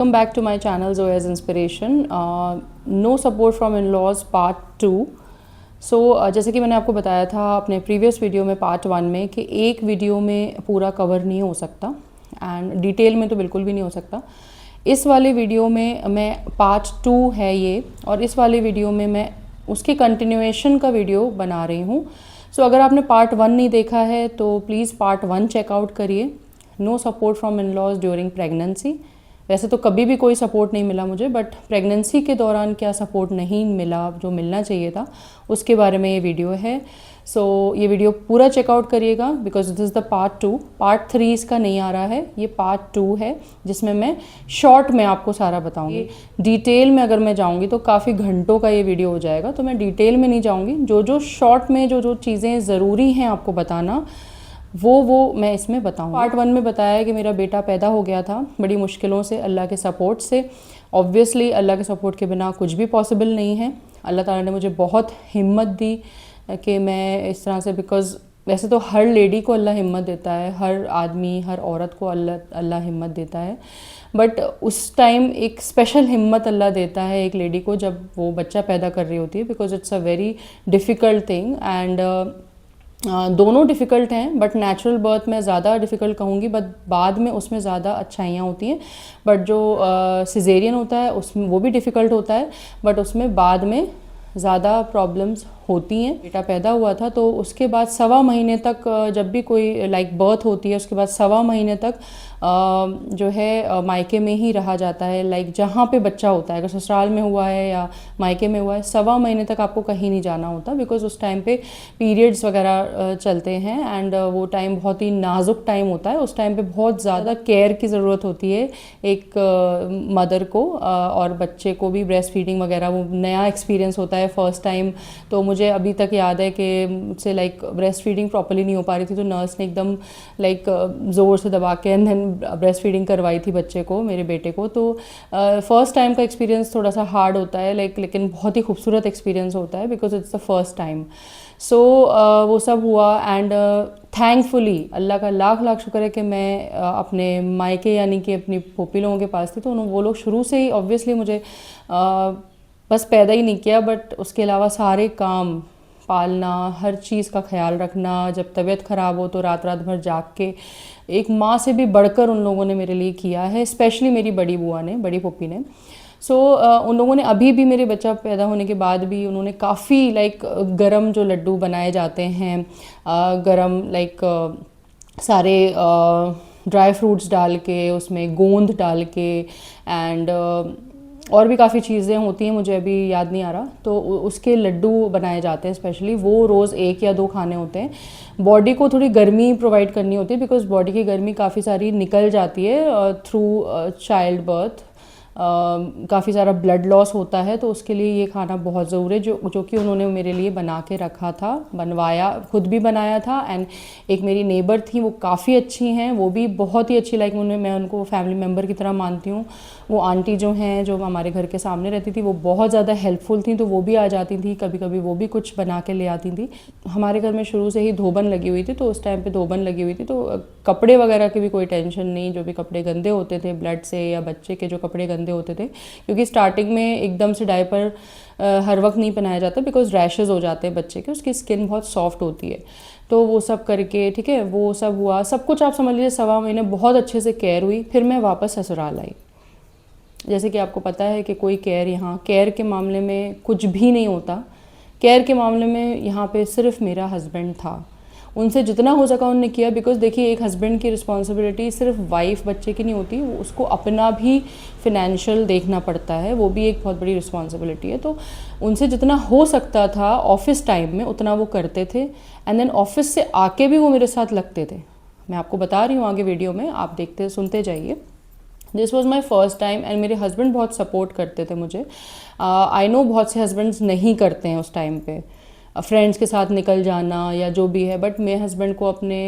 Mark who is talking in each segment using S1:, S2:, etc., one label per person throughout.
S1: Welcome back to my channel Zoya's Inspiration. No support from in-laws part 2. जैसे कि मैंने आपको बताया था अपने प्रीवियस वीडियो में पार्ट 1 में कि एक वीडियो में पूरा कवर नहीं हो सकता एंड डिटेल में तो बिल्कुल भी नहीं हो सकता। इस वाले वीडियो में मैं पार्ट 2 है ये, और इस वाले वीडियो में मैं उसकी कंटिन्यूएशन का वीडियो बना रही हूँ। अगर आपने पार्ट 1 नहीं देखा है तो प्लीज़ पार्ट 1 चेकआउट करिए। No support from in-laws during pregnancy. वैसे तो कभी भी कोई सपोर्ट नहीं मिला मुझे, बट प्रेगनेंसी के दौरान क्या सपोर्ट नहीं मिला जो मिलना चाहिए था उसके बारे में ये वीडियो है। ये वीडियो पूरा चेकआउट करिएगा because this is the part 2। Part 3 इसका नहीं आ रहा है, ये पार्ट 2 है जिसमें मैं शॉर्ट में आपको सारा बताऊंगी। डिटेल में अगर मैं जाऊंगी तो काफ़ी घंटों का ये वीडियो हो जाएगा, तो मैं डिटेल में नहीं जाऊँगी। जो शॉर्ट में जो चीज़ें ज़रूरी हैं आपको बताना वो मैं इसमें बताऊँ। पार्ट 1 में बताया कि मेरा बेटा पैदा हो गया था बड़ी मुश्किलों से, अल्लाह के सपोर्ट से। ऑब्वियसली अल्लाह के सपोर्ट के बिना कुछ भी पॉसिबल नहीं है। अल्लाह ताला ने मुझे बहुत हिम्मत दी कि मैं इस तरह से, बिकॉज़ वैसे तो हर लेडी को अल्लाह हिम्मत देता है, हर आदमी हर औरत को अल्लाह हिम्मत देता है, बट उस टाइम एक स्पेशल हिम्मत अल्लाह देता है एक लेडी को जब वो बच्चा पैदा कर रही होती है, because it's a very difficult thing. And दोनों डिफ़िकल्ट हैं, बट नेचुरल बर्थ में ज़्यादा डिफ़िकल्ट कहूँगी, बट बाद में उसमें ज़्यादा अच्छाइयाँ होती हैं। बट जो सिजेरियन होता है उसमें वो भी डिफ़िकल्ट होता है, बट उसमें बाद में ज़्यादा प्रॉब्लम्स होती हैं। बेटा पैदा हुआ था तो उसके बाद 1.25 महीने तक, जब भी कोई लाइक बर्थ होती है उसके बाद 1.25 महीने तक जो है मायके में ही रहा जाता है। लाइक जहाँ पे बच्चा होता है, अगर ससुराल में हुआ है या मायके में हुआ है, 1.25 महीने तक आपको कहीं नहीं जाना होता, biकॉज उस टाइम पे पीरियड्स वगैरह चलते हैं एंड वो टाइम बहुत ही नाजुक टाइम होता है। उस टाइम पे बहुत ज़्यादा केयर की ज़रूरत होती है एक मदर को, और बच्चे को भी ब्रेस्ट फीडिंग वगैरह वो नया एक्सपीरियंस होता है फर्स्ट टाइम। तो मुझे अभी तक याद है कि मुझसे लाइक ब्रेस्ट फीडिंग प्रॉपर्ली नहीं हो पा रही थी, तो नर्स ने एकदम लाइक ज़ोर से दबा के एंड देन ब्रेस्ट फीडिंग करवाई थी बच्चे को, मेरे बेटे को। तो फर्स्ट टाइम का एक्सपीरियंस थोड़ा सा हार्ड होता है लेकिन बहुत ही खूबसूरत एक्सपीरियंस होता है because it's the first time. वो सब हुआ एंड थैंकफुली अल्लाह का लाख लाख शुक्र है कि मैं अपने मायके यानी कि अपनी पोपी लोगों के पास थी। तो वो लोग शुरू से ही ऑब्वियसली मुझे बस पैदा ही नहीं किया, बट उसके अलावा सारे काम, पालना, हर चीज़ का ख्याल रखना, जब तबीयत ख़राब हो तो रात रात भर जाग के, एक माँ से भी बढ़कर उन लोगों ने मेरे लिए किया है, स्पेशली मेरी बड़ी बुआ ने, बड़ी पप्पी ने। उन लोगों ने अभी भी मेरे बच्चा पैदा होने के बाद भी उन्होंने काफ़ी लाइक गरम जो लड्डू बनाए जाते हैं, गरम लाइक सारे ड्राई फ्रूट्स डाल के, उसमें गोंद डाल के एंड और भी काफ़ी चीज़ें होती हैं, मुझे अभी याद नहीं आ रहा। तो उसके लड्डू बनाए जाते हैं स्पेशली, वो रोज़ 1 या 2 खाने होते हैं। बॉडी को थोड़ी गर्मी प्रोवाइड करनी होती है बिकॉज बॉडी की गर्मी काफ़ी सारी निकल जाती है थ्रू चाइल्ड बर्थ। काफ़ी सारा ब्लड लॉस होता है, तो उसके लिए ये खाना बहुत ज़रूरी है, जो कि उन्होंने मेरे लिए बना के रखा था, बनवाया, खुद भी बनाया था। एंड एक मेरी नेबर थी, वो काफ़ी अच्छी हैं, वो भी बहुत ही अच्छी, लाइक मैं उनको फैमिली मेम्बर की तरह मानती हूँ। वो आंटी जो हैं, जो हमारे घर के सामने रहती थी, वो बहुत ज़्यादा हेल्पफुल थी, तो वो भी आ जाती थी, कभी कभी वो भी कुछ बना के ले आती थी। हमारे घर में शुरू से ही धोबन लगी हुई थी, तो उस टाइम पे धोबन लगी हुई थी, तो कपड़े वगैरह की भी कोई टेंशन नहीं। जो भी कपड़े गंदे होते थे ब्लड से, या बच्चे के जो कपड़े गंदे होते थे, क्योंकि स्टार्टिंग में एकदम से डायपर हर वक्त नहीं पहनाया जाता बिकॉज रैशेज़ हो जाते हैं बच्चे के, उसकी स्किन बहुत सॉफ्ट होती है। तो वो सब करके, ठीक है, वो सब हुआ, सब कुछ आप समझ लीजिए 1.25 महीने बहुत अच्छे से केयर हुई। फिर मैं वापस ससुराल आई। जैसे कि आपको पता है कि कोई केयर, यहाँ केयर के मामले में कुछ भी नहीं होता। केयर के मामले में यहाँ पे सिर्फ मेरा हस्बैंड था, उनसे जितना हो सका उन्होंने किया। बिकॉज देखिए, एक हस्बैंड की रिस्पॉन्सिबिलिटी सिर्फ वाइफ बच्चे की नहीं होती, उसको अपना भी फिनेंशियल देखना पड़ता है, वो भी एक बहुत बड़ी रिस्पॉन्सिबिलिटी है। तो उनसे जितना हो सकता था ऑफिस टाइम में उतना वो करते थे, एंड देन ऑफिस से आके भी वो मेरे साथ लगते थे। मैं आपको बता रही हूँ आगे वीडियो में, आप देखते सुनते जाइए। This was my first time and मेरे हस्बैंड बहुत सपोर्ट करते थे मुझे। आई नो बहुत से हस्बैंड्स नहीं करते हैं उस टाइम पे, फ्रेंड्स के साथ निकल जाना या जो भी है, बट मैं हस्बैंड को अपने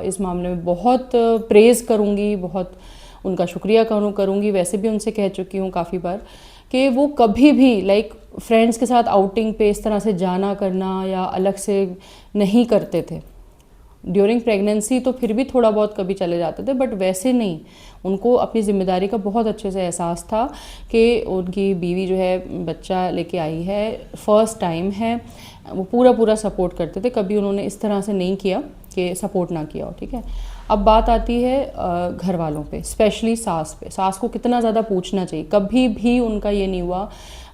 S1: इस मामले में बहुत प्रेज़ करूँगी, बहुत उनका शुक्रिया करूँगी। वैसे भी उनसे कह चुकी हूँ काफ़ी बार कि वो कभी भी लाइक फ्रेंड्स के साथ आउटिंग पे इस तरह से जाना करना या अलग से नहीं करते थे। ड्यूरिंग प्रेगनेंसी तो फिर भी थोड़ा बहुत कभी चले जाते थे, बट वैसे नहीं। उनको अपनी ज़िम्मेदारी का बहुत अच्छे से एहसास था कि उनकी बीवी जो है बच्चा लेके आई है, फर्स्ट टाइम है, वो पूरा पूरा सपोर्ट करते थे। कभी उन्होंने इस तरह से नहीं किया कि सपोर्ट ना किया हो, ठीक है। अब बात आती है घर वालों पे, स्पेशली सास पे। सास को कितना ज़्यादा पूछना चाहिए। कभी भी उनका ये नहीं हुआ,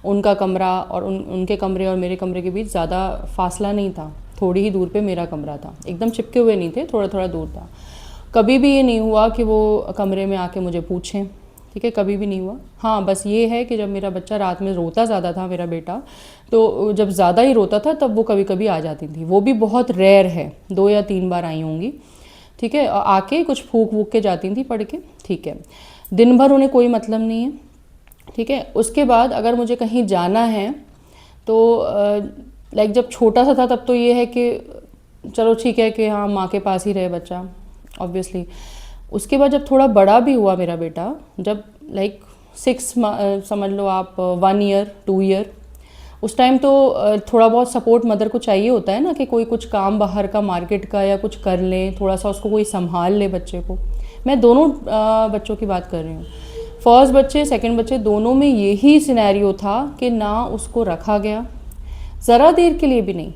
S1: उनका कमरा और उनके कमरे और मेरे कमरे के बीच ज़्यादा फासला नहीं था, थोड़ी ही दूर पे मेरा कमरा था, एकदम चिपके हुए नहीं थे, थोड़ा थोड़ा दूर था। कभी भी ये नहीं हुआ कि वो कमरे में आके मुझे पूछें, ठीक है, कभी भी नहीं हुआ। हाँ, बस ये है कि जब मेरा बच्चा रात में रोता ज़्यादा था, मेरा बेटा, तो जब ज़्यादा ही रोता था तब वो कभी कभी आ जाती थी। वो भी बहुत रेयर है, 2 या 3 बार आई होंगी, ठीक है। आके कुछ फूक वूक के जाती थी पढ़ के, ठीक है। दिन भर उन्हें कोई मतलब नहीं है, ठीक है। उसके बाद अगर मुझे कहीं जाना है तो लाइक जब छोटा सा था तब तो ये है कि चलो ठीक है कि हाँ माँ के पास ही रहे बच्चा, ऑब्वियसली। उसके बाद जब थोड़ा बड़ा भी हुआ मेरा बेटा, जब लाइक 6 समझ लो आप, 1 ईयर 2 ईयर, उस टाइम तो थोड़ा बहुत सपोर्ट मदर को चाहिए होता है ना, कि कोई कुछ काम बाहर का मार्केट का या कुछ कर ले, थोड़ा सा उसको कोई संभाल ले बच्चे को। मैं दोनों बच्चों की बात कर रही हूँ, फर्स्ट बच्चे सेकंड बच्चे, दोनों में यही सिनेरियो था कि ना उसको रखा गया ज़रा देर के लिए भी नहीं।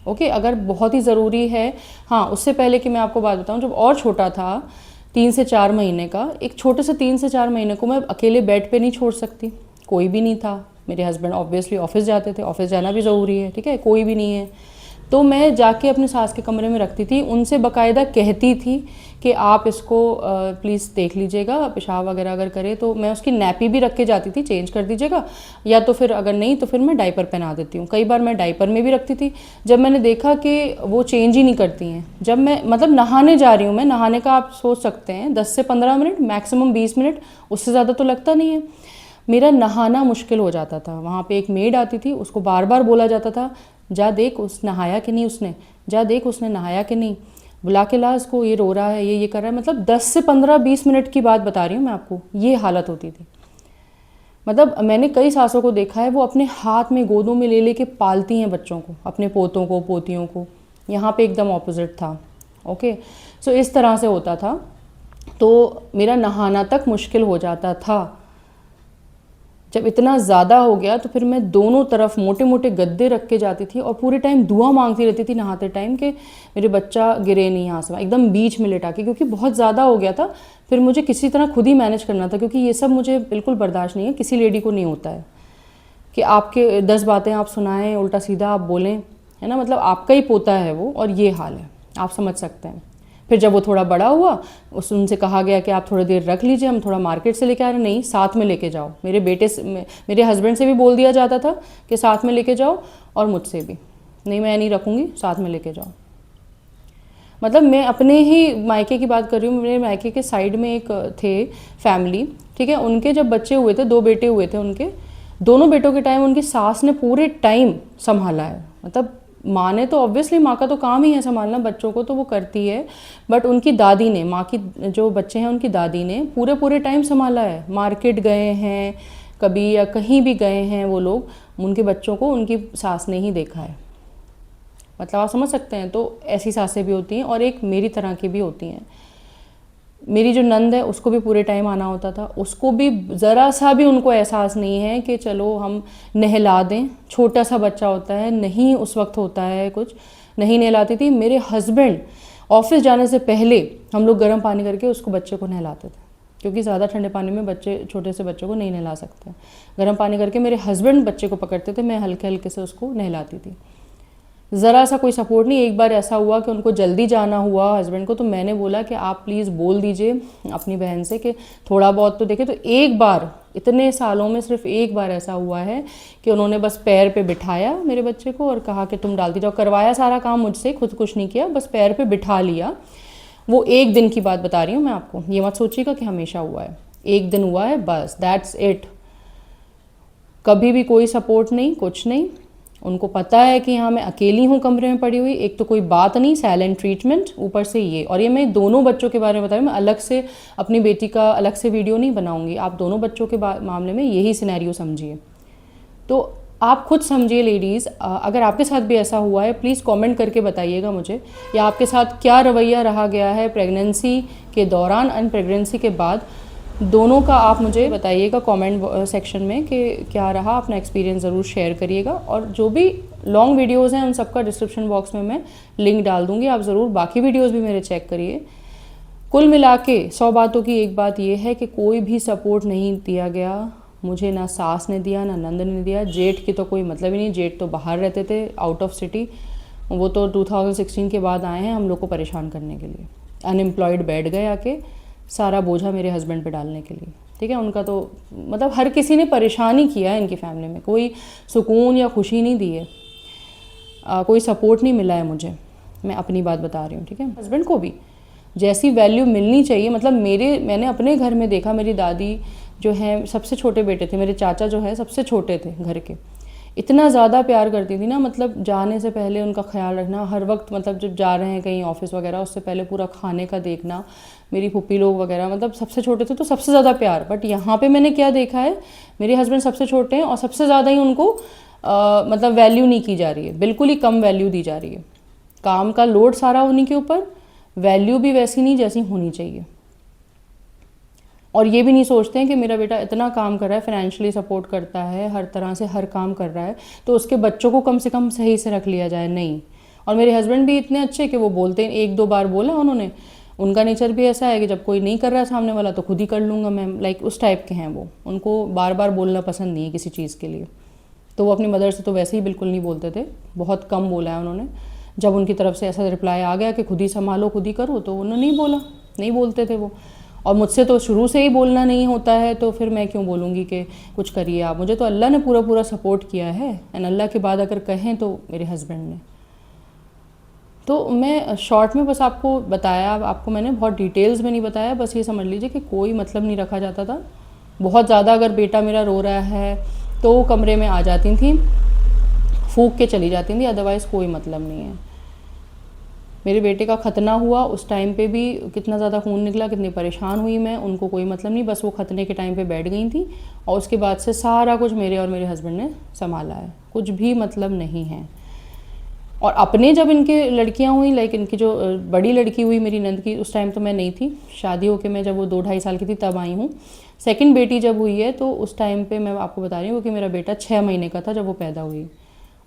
S1: ओके, अगर बहुत ही ज़रूरी है। हाँ, उससे पहले कि मैं आपको बात बताऊँ, जब और छोटा था 3 से 4 महीने का, एक छोटे से 3 से 4 महीने को मैं अकेले बेड पे नहीं छोड़ सकती, कोई भी नहीं था। मेरे हस्बैंड ऑब्वियसली ऑफिस जाते थे, ऑफिस जाना भी ज़रूरी है, ठीक है, कोई भी नहीं है। तो मैं जाके अपनी सास के कमरे में रखती थी, उनसे बाकायदा कहती थी कि आप इसको प्लीज़ देख लीजिएगा, पेशाब वगैरह अगर करे तो। मैं उसकी नैपी भी रख के जाती थी, चेंज कर दीजिएगा, या तो फिर अगर नहीं तो फिर मैं डाइपर पहना देती हूँ। कई बार मैं डाइपर में भी रखती थी। जब मैंने देखा कि वो चेंज ही नहीं करती हैं, जब मैं मतलब नहाने जा रही हूँ, मैं नहाने का आप सोच सकते हैं 10 से 15 मिनट, मैक्सिमम 20 मिनट, उससे ज़्यादा तो लगता नहीं है। मेरा नहाना मुश्किल हो जाता था। वहाँ पे एक मेड आती थी, उसको बार बार बोला जाता था, जा देख उस नहाया कि नहीं उसने, जा देख उसने नहाया कि नहीं, बुला के ला उसको, ये रो रहा है, ये कर रहा है। मतलब 10 से 15-20 मिनट की बात बता रही हूँ मैं आपको, ये हालत होती थी। मतलब मैंने कई सासों को देखा है, वो अपने हाथ में गोदों में ले लेके पालती हैं बच्चों को, अपने पोतों को पोतियों को। यहाँ पे एकदम ऑपोजिट था। ओके, सो इस तरह से होता था, तो मेरा नहाना तक मुश्किल हो जाता था। जब इतना ज़्यादा हो गया तो फिर मैं दोनों तरफ मोटे मोटे गद्दे रख के जाती थी और पूरे टाइम दुआ मांगती रहती थी नहाते टाइम कि मेरे बच्चा गिरे नहीं यहाँ से, एकदम बीच में लेटा के, क्योंकि बहुत ज़्यादा हो गया था। फिर मुझे किसी तरह खुद ही मैनेज करना था, क्योंकि ये सब मुझे बिल्कुल बर्दाश्त नहीं है, किसी लेडी को नहीं होता है कि आपके 10 बातें आप सुनाएं, उल्टा सीधा आप बोलें, है ना। मतलब आपका ही पोता है वो, और ये हाल है, आप समझ सकते हैं। फिर जब वो थोड़ा बड़ा हुआ, उनसे कहा गया कि आप थोड़ी देर रख लीजिए, हम थोड़ा मार्केट से लेके आ रहे हैं। नहीं, साथ में लेके जाओ। मेरे बेटे से, मेरे हस्बैंड से भी बोल दिया जाता था कि साथ में लेके जाओ, और मुझसे भी, नहीं मैं नहीं रखूँगी, साथ में लेके जाओ। मतलब मैं अपने ही मायके की बात कर रही हूँ। मेरे मायके के साइड में एक थे फैमिली, ठीक है, उनके जब बच्चे हुए थे, 2 बेटे हुए थे उनके, दोनों बेटों के टाइम उनकी सास ने पूरे टाइम संभाला है। मतलब माँ ने तो ऑब्वियसली, माँ का तो काम ही है संभालना बच्चों को, तो वो करती है, बट उनकी दादी ने, माँ की जो बच्चे हैं उनकी दादी ने पूरे टाइम संभाला है। मार्केट गए हैं कभी या कहीं भी गए हैं वो लोग, उनके बच्चों को उनकी सास ने ही देखा है। मतलब आप समझ सकते हैं। तो ऐसी सासें भी होती हैं, और एक मेरी तरह की भी होती हैं। मेरी जो नंद है उसको भी पूरे टाइम आना होता था, उसको भी ज़रा सा भी उनको एहसास नहीं है कि चलो हम नहला दें, छोटा सा बच्चा होता है, नहीं उस वक्त होता है कुछ, नहीं नहलाती थी। मेरे हस्बैंड ऑफिस जाने से पहले हम लोग गर्म पानी करके उसको, बच्चे को नहलाते थे, क्योंकि ज़्यादा ठंडे पानी में बच्चे, छोटे से बच्चों को नहीं नहला सकते। गर्म पानी करके मेरे हस्बैंड बच्चे को पकड़ते थे, मैं हल्के हल्के से उसको नहलाती थी। ज़रा सा कोई सपोर्ट नहीं। एक बार ऐसा हुआ कि उनको जल्दी जाना हुआ हस्बैंड को, तो मैंने बोला कि आप प्लीज़ बोल दीजिए अपनी बहन से कि थोड़ा बहुत तो देखे। तो एक बार, इतने सालों में सिर्फ एक बार ऐसा हुआ है कि उन्होंने बस पैर पे बिठाया मेरे बच्चे को और कहा कि तुम डालती जाओ। करवाया सारा काम मुझसे, खुद कुछ नहीं किया, बस पैर पे बिठा लिया। वो एक दिन की बात बता रही हूँ मैं आपको, ये मत सोचिएगा कि हमेशा हुआ है, एक दिन हुआ है बस, दैट्स इट। कभी भी कोई सपोर्ट नहीं, कुछ नहीं। उनको पता है कि हाँ मैं अकेली हूँ कमरे में पड़ी हुई, एक तो कोई बात नहीं, साइलेंट ट्रीटमेंट, ऊपर से ये। और ये मैं दोनों बच्चों के बारे में बता रही हूँ, मैं अलग से अपनी बेटी का अलग से वीडियो नहीं बनाऊंगी, आप दोनों बच्चों के मामले में यही सिनेरियो समझिए। तो आप खुद समझिए लेडीज़, अगर आपके साथ भी ऐसा हुआ है प्लीज़ कमेंट करके बताइएगा मुझे, या आपके साथ क्या रवैया रहा गया है प्रेगनेंसी के दौरान एंड प्रेगनेंसी के बाद, दोनों का आप मुझे बताइएगा कमेंट सेक्शन में कि क्या रहा। अपना एक्सपीरियंस ज़रूर शेयर करिएगा, और जो भी लॉन्ग वीडियोज़ हैं उन सबका डिस्क्रिप्शन बॉक्स में मैं लिंक डाल दूँगी, आप ज़रूर बाकी वीडियोज़ भी मेरे चेक करिए। कुल मिला के 100 बातों की एक बात यह है कि कोई भी सपोर्ट नहीं दिया गया मुझे, ना सास ने दिया ना नंद ने दिया। जेठ की तो कोई मतलब ही नहीं, जेठ तो बाहर रहते थे आउट ऑफ सिटी, वो तो 2016 के बाद आए हैं हम लोग को परेशान करने के लिए। अनएम्प्लॉयड बैठ गए आके सारा बोझा मेरे हस्बैंड पे डालने के लिए, ठीक है। उनका तो मतलब हर किसी ने परेशान ही किया है इनकी फैमिली में, कोई सुकून या खुशी नहीं दी है, कोई सपोर्ट नहीं मिला है मुझे, मैं अपनी बात बता रही हूँ, ठीक है। हस्बैंड को भी जैसी वैल्यू मिलनी चाहिए, मतलब मैंने अपने घर में देखा, मेरी दादी जो है सबसे छोटे बेटे थे, मेरे चाचा जो है सबसे छोटे थे घर के, इतना ज़्यादा प्यार करती थी ना, मतलब जाने से पहले उनका ख्याल रखना हर वक्त, मतलब जब जा रहे हैं कहीं ऑफिस वगैरह उससे पहले पूरा खाने का देखना, मेरी फूफी लोग वगैरह, मतलब सबसे छोटे थे तो सबसे ज़्यादा प्यार। बट यहाँ पे मैंने क्या देखा है, मेरे हस्बैंड सबसे छोटे हैं और सबसे ज़्यादा ही उनको मतलब वैल्यू नहीं की जा रही है, बिल्कुल ही कम वैल्यू दी जा रही है। काम का लोड सारा उन्हीं के ऊपर, वैल्यू भी वैसी नहीं जैसी होनी चाहिए। और ये भी नहीं सोचते हैं कि मेरा बेटा इतना काम कर रहा है, फाइनेंशियली सपोर्ट करता है, हर तरह से हर काम कर रहा है, तो उसके बच्चों को कम से कम सही से रख लिया जाए, नहीं। और मेरे हस्बैंड भी इतने अच्छे कि वो बोलते हैं, 1-2 बार बोला उन्होंने, उनका नेचर भी ऐसा है कि जब कोई नहीं कर रहा है सामने वाला तो खुद ही कर लूँगा मैं, लाइक उस टाइप के हैं वो, उनको बार बार बोलना पसंद नहीं है किसी चीज़ के लिए। तो वो अपनी मदर से तो वैसे ही बिल्कुल नहीं बोलते थे, बहुत कम बोला है उन्होंने। जब उनकी तरफ से ऐसा रिप्लाई आ गया कि खुद ही संभालो खुद ही करो, तो उन्होंने नहीं बोला, नहीं बोलते थे वो। और मुझसे तो शुरू से ही बोलना नहीं होता है, तो फिर मैं क्यों बोलूँगी कि कुछ करिए आप। मुझे तो अल्लाह ने पूरा पूरा सपोर्ट किया है, एंड अल्लाह के बाद अगर कहें तो मेरे हस्बैंड ने। तो मैं शॉर्ट में बस आपको बताया, आपको मैंने बहुत डिटेल्स में नहीं बताया, बस ये समझ लीजिए कि कोई मतलब नहीं रखा जाता था। बहुत ज़्यादा अगर बेटा मेरा रो रहा है तो कमरे में आ जाती थी, फूंक के चली जाती थी, अदरवाइज़ कोई मतलब नहीं है। मेरे बेटे का खतना हुआ उस टाइम पे भी कितना ज़्यादा खून निकला, कितनी परेशान हुई मैं, उनको कोई मतलब नहीं, बस वो खतने के टाइम पे बैठ गई थी, और उसके बाद से सारा कुछ मेरे और मेरे हस्बैंड ने संभाला है, कुछ भी मतलब नहीं है। और अपने जब इनके लड़कियां हुई, लाइक इनकी जो बड़ी लड़की हुई मेरी नंद की, उस टाइम तो मैं नहीं थी, शादी होके मैं जब वो 2-2.5 साल की थी तब आई हूँ। सेकंड बेटी जब हुई है तो उस टाइम पे मैं आपको बता रही हूँ कि मेरा बेटा 6 महीने का था जब वो पैदा हुई।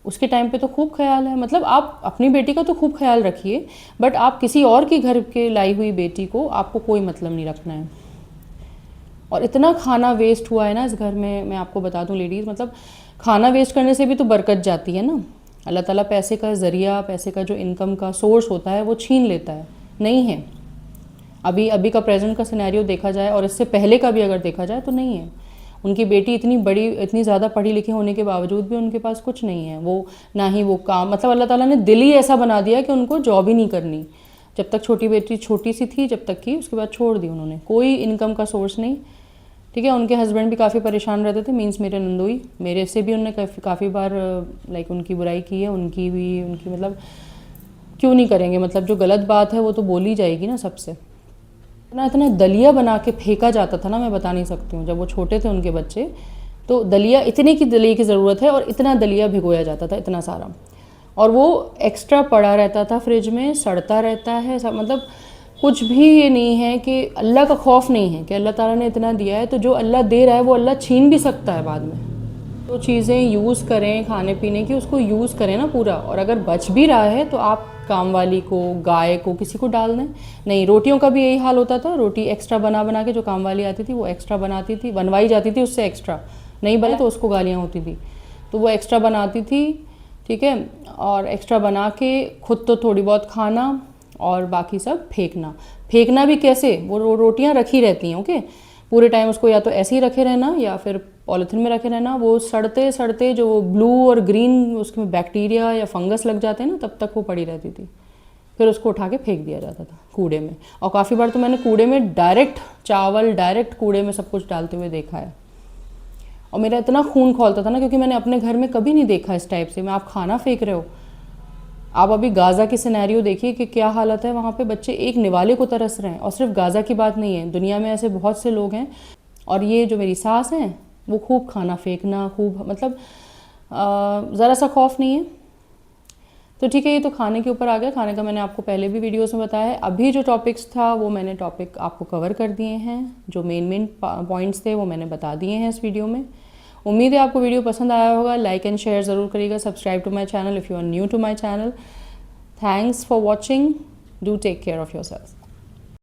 S1: उसके टाइम पे तो खूब ख्याल है, मतलब आप अपनी बेटी का तो खूब ख्याल रखिए, बट आप किसी और की घर के लाई हुई बेटी को आपको कोई मतलब नहीं रखना है। और इतना खाना वेस्ट हुआ है ना इस घर में, मैं आपको बता दूं लेडीज़, मतलब खाना वेस्ट करने से भी तो बरकत जाती है ना। अल्लाह ताला पैसे का ज़रिया, पैसे का जो इनकम का सोर्स होता है वो छीन लेता है, नहीं है। अभी का प्रेजेंट का सिनेरियो देखा जाए और इससे पहले का भी अगर देखा जाए तो नहीं है। उनकी बेटी इतनी बड़ी, इतनी ज़्यादा पढ़ी लिखी होने के बावजूद भी उनके पास कुछ नहीं है, वो ना ही वो काम, मतलब अल्लाह ताला ने दिल ही ऐसा बना दिया कि उनको जॉब ही नहीं करनी। जब तक छोटी बेटी छोटी सी थी जब तक की, उसके बाद छोड़ दी उन्होंने, कोई इनकम का सोर्स नहीं, ठीक है। उनके हस्बैंड भी काफ़ी परेशान रहते थे, मीन्स मेरे नंदोई, मेरे से भी उन्होंने काफ़ी बार लाइक उनकी बुराई की है, उनकी मतलब क्यों नहीं करेंगे, मतलब जो गलत बात है वो तो बोली जाएगी ना सबसे। इतना दलिया बना के फेंका जाता था ना, मैं बता नहीं सकती हूँ। जब वो छोटे थे उनके बच्चे, तो दलिया, इतने की दलिया की ज़रूरत है और इतना दलिया भिगोया जाता था, इतना सारा, और वो एक्स्ट्रा पड़ा रहता था फ्रिज में, सड़ता रहता है सब। मतलब कुछ भी ये नहीं है कि अल्लाह का खौफ नहीं है कि अल्लाह ताला ने इतना दिया है तो जो अल्लाह दे रहा है वो अल्लाह छीन भी सकता है बाद में। तो चीज़ें यूज़ करें खाने पीने की, उसको यूज़ करें ना पूरा, और अगर बच भी रहा है तो आप काम वाली को, गाय को, किसी को डाल दें। नहीं, रोटियों का भी यही हाल होता था, रोटी एक्स्ट्रा बना के जो काम वाली आती थी वो एक्स्ट्रा बनाती थी, बनवाई जाती थी उससे एक्स्ट्रा, नहीं बने तो उसको गालियाँ होती थी, तो वो एक्स्ट्रा बनाती थी, ठीक है। और एक्स्ट्रा बना के खुद तो थोड़ी बहुत खाना और बाकी सब फेंकना। फेंकना भी कैसे, वो रोटियां रखी रहती हैं, ओके, पूरे टाइम उसको या तो ऐसे ही रखे रहना या फिर पॉलीथीन में रखे रहना, वो सड़ते सड़ते जो ब्लू और ग्रीन उसमें बैक्टीरिया या फंगस लग जाते हैं ना, तब तक वो पड़ी रहती थी, फिर उसको उठा के फेंक दिया जाता था कूड़े में। और काफ़ी बार तो मैंने कूड़े में डायरेक्ट चावल, डायरेक्ट कूड़े में सब कुछ डालते हुए देखा है, और मेरा इतना खून खौलता था ना, क्योंकि मैंने अपने घर में कभी नहीं देखा इस टाइप से। मैं, आप खाना फेंक रहे हो, आप अभी गाज़ा की सिनेरियो देखिए कि क्या हालत है वहाँ पे, बच्चे एक निवाले को तरस रहे हैं। और सिर्फ गाज़ा की बात नहीं है, दुनिया में ऐसे बहुत से लोग हैं। और ये जो मेरी सास हैं वो खूब खाना फेंकना, खूब मतलब ज़रा सा खौफ नहीं है। तो ठीक है, ये तो खाने के ऊपर आ गया। खाने का मैंने आपको पहले भी वीडियोस में बताया है। अभी जो टॉपिक्स था वो मैंने टॉपिक आपको कवर कर दिए हैं, जो मेन पॉइंट्स थे वो मैंने बता दिए हैं इस वीडियो में। उम्मीद है आपको वीडियो पसंद आया होगा। लाइक एंड शेयर ज़रूर करिएगा। Subscribe to my channel if you are new to my channel. Thanks for watching. Do take care of your self.